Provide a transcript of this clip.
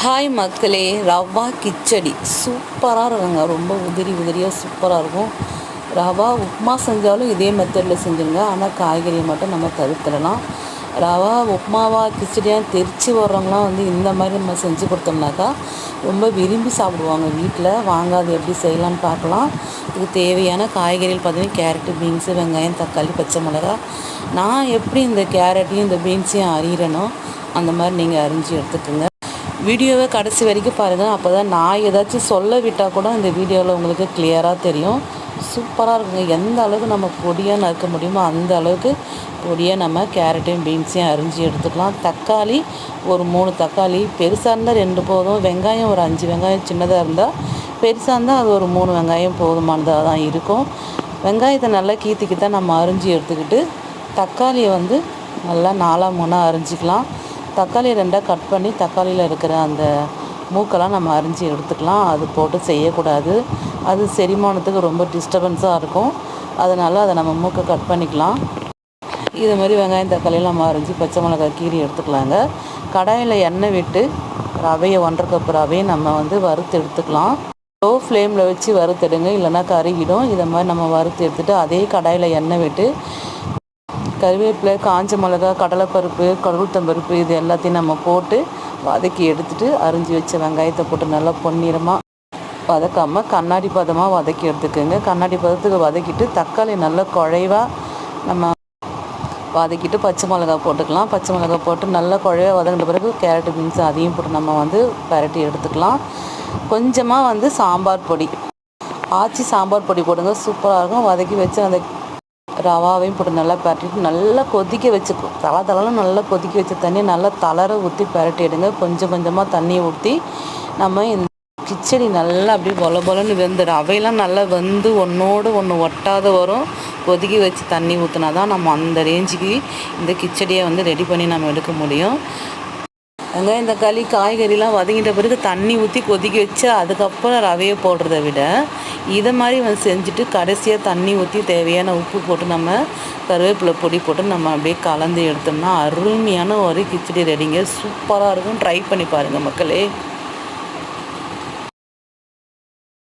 Hi மக்களே, ரவா கிச்சடி சூப்பராக இருக்குங்க. ரொம்ப உதிரியாக சூப்பராக இருக்கும். ரவா உப்புமா செஞ்சாலும் இதே மெத்தடில் செஞ்சுருங்க. ஆனால் காய்கறியை மட்டும் நம்ம தவிர்த்திடலாம். ரவா உப்புமாவாக கிச்சடியாக தெரித்து வர்றவங்களாம் இந்த மாதிரி நம்ம செஞ்சு கொடுத்தோம்னாக்கா ரொம்ப விரும்பி சாப்பிடுவாங்க. வீட்டில் வாங்க அது எப்படி செய்யலான்னு பார்க்கலாம். இதுக்கு தேவையான காய்கறிகள் பார்த்திங்கன்னா கேரட்டு, பீன்ஸு, வெங்காயம், தக்காளி, பச்சை மிளகா. நான் எப்படி இந்த கேரட்டையும் இந்த பீன்ஸையும் அரியிறனோ அந்த மாதிரி நீங்கள் அரிஞ்சு எடுத்துக்கோங்க. வீடியோவை கடைசி வரைக்கும் பாருங்கள். அப்போ தான் நான் ஏதாச்சும் சொல்ல விட்டால் கூட இந்த வீடியோவில் உங்களுக்கு கிளியராக தெரியும். சூப்பராக இருக்குங்க. எந்த அளவுக்கு நம்ம பொடியாக நறுக்க முடியுமோ அந்த அளவுக்கு பொடியாக நம்ம கேரட்டையும் பீன்ஸையும் அரிஞ்சு எடுத்துக்கலாம். தக்காளி ஒரு 3 தக்காளி, பெருசாக இருந்தால் 2 போதும். வெங்காயம் ஒரு 5 வெங்காயம் சின்னதாக இருந்தால், பெருசாக இருந்தால் அது ஒரு 3 வெங்காயம் போதுமானதாக தான் இருக்கும். வெங்காயத்தை நல்லா கீத்திக்கிட்ட நம்ம அரிஞ்சு எடுத்துக்கிட்டு தக்காளியை நல்லா 4-3 அரிஞ்சிக்கலாம். தக்காளி 2 கட் பண்ணி தக்காளியில் இருக்கிற அந்த மூக்கெல்லாம் நம்ம அரிஞ்சு எடுத்துக்கலாம். அது போட்டு செய்யக்கூடாது. அது செரிமானத்துக்கு ரொம்ப டிஸ்டர்பன்ஸாக இருக்கும். அதனால் அதை நம்ம மூக்கை கட் பண்ணிக்கலாம். இது மாதிரி வெங்காயம் தக்காளியெல்லாம் நம்ம அரிஞ்சு பச்சை மிளகாய் கீரி எடுத்துக்கலாங்க. கடாயில் எண்ணெய் விட்டு ரவையை 1.5 கப் ரவையை நம்ம வறுத்து எடுத்துக்கலாம். லோ ஃப்ளேமில் வச்சு வறுத்தெடுங்க, இல்லைன்னா கருகிடும். இதை மாதிரி நம்ம வறுத்து எடுத்துகிட்டு அதே கடாயில் எண்ணெய் விட்டு கருவேப்பிலை, காஞ்ச மிளகா, கடலைப்பருப்பு, உளுத்தம்பருப்பு இது எல்லாத்தையும் நம்ம போட்டு வதக்கி எடுத்துகிட்டு அரிஞ்சு வச்ச வெங்காயத்தை போட்டு நல்லா பொன்னிறமாக வதக்காமல் கண்ணாடி பதமாக வதக்கி எடுத்துக்கோங்க. கண்ணாடி பதத்துக்கு வதக்கிட்டு தக்காளி நல்லா குழைவாக நம்ம வதக்கிட்டு பச்சை மிளகா போட்டுக்கலாம். பச்சை மிளகா போட்டு நல்லா குழைவாக வதங்கின பிறகு கேரட்டு, பீன்ஸு அதையும் போட்டு நம்ம பரட்டி எடுத்துக்கலாம். கொஞ்சமாக சாம்பார் பொடி, ஆச்சி சாம்பார் பொடி போடுங்க, சூப்பராக இருக்கும். வதக்கி வச்சு அந்த ரவாவையும் போட்டு நல்லா பரட்டிட்டு நல்லா கொதிக்க வச்சுக்கும். தளன்னு நல்லா கொதிக்க வச்ச தண்ணியை நல்லா தளர ஊற்றி பரட்டி எடுங்க. கொஞ்சமாக தண்ணியை ஊற்றி நம்ம இந்த கிச்சடி நல்லா அப்படியே பொலன்னு வெந்து ரவையெல்லாம் நல்லா ஒன்றோடு ஒன்று ஒட்டாத வரும். கொதிக்க வச்சு தண்ணி ஊற்றினா தான் நம்ம அந்த ரேஞ்சுக்கு இந்த கிச்சடியை ரெடி பண்ணி நம்ம எடுக்க முடியும். வெங்காயம் தக்காளி காய்கறிலாம் வதங்கிட்ட பிறகு தண்ணி ஊற்றி கொதிக்க வச்சு அதுக்கப்புறம் ரவையை போடுறத விட இதை மாதிரி செஞ்சுட்டு கடைசியாக தண்ணி ஊற்றி தேவையான உப்பு போட்டு நம்ம கருவேப்பிலை பொடி போட்டு நம்ம அப்படியே கலந்து எடுத்தோம்னா அருமையான ஒரு கிச்சடி ரெடிங்க. சூப்பராக இருக்கும். ட்ரை பண்ணி பாருங்கள் மக்களே.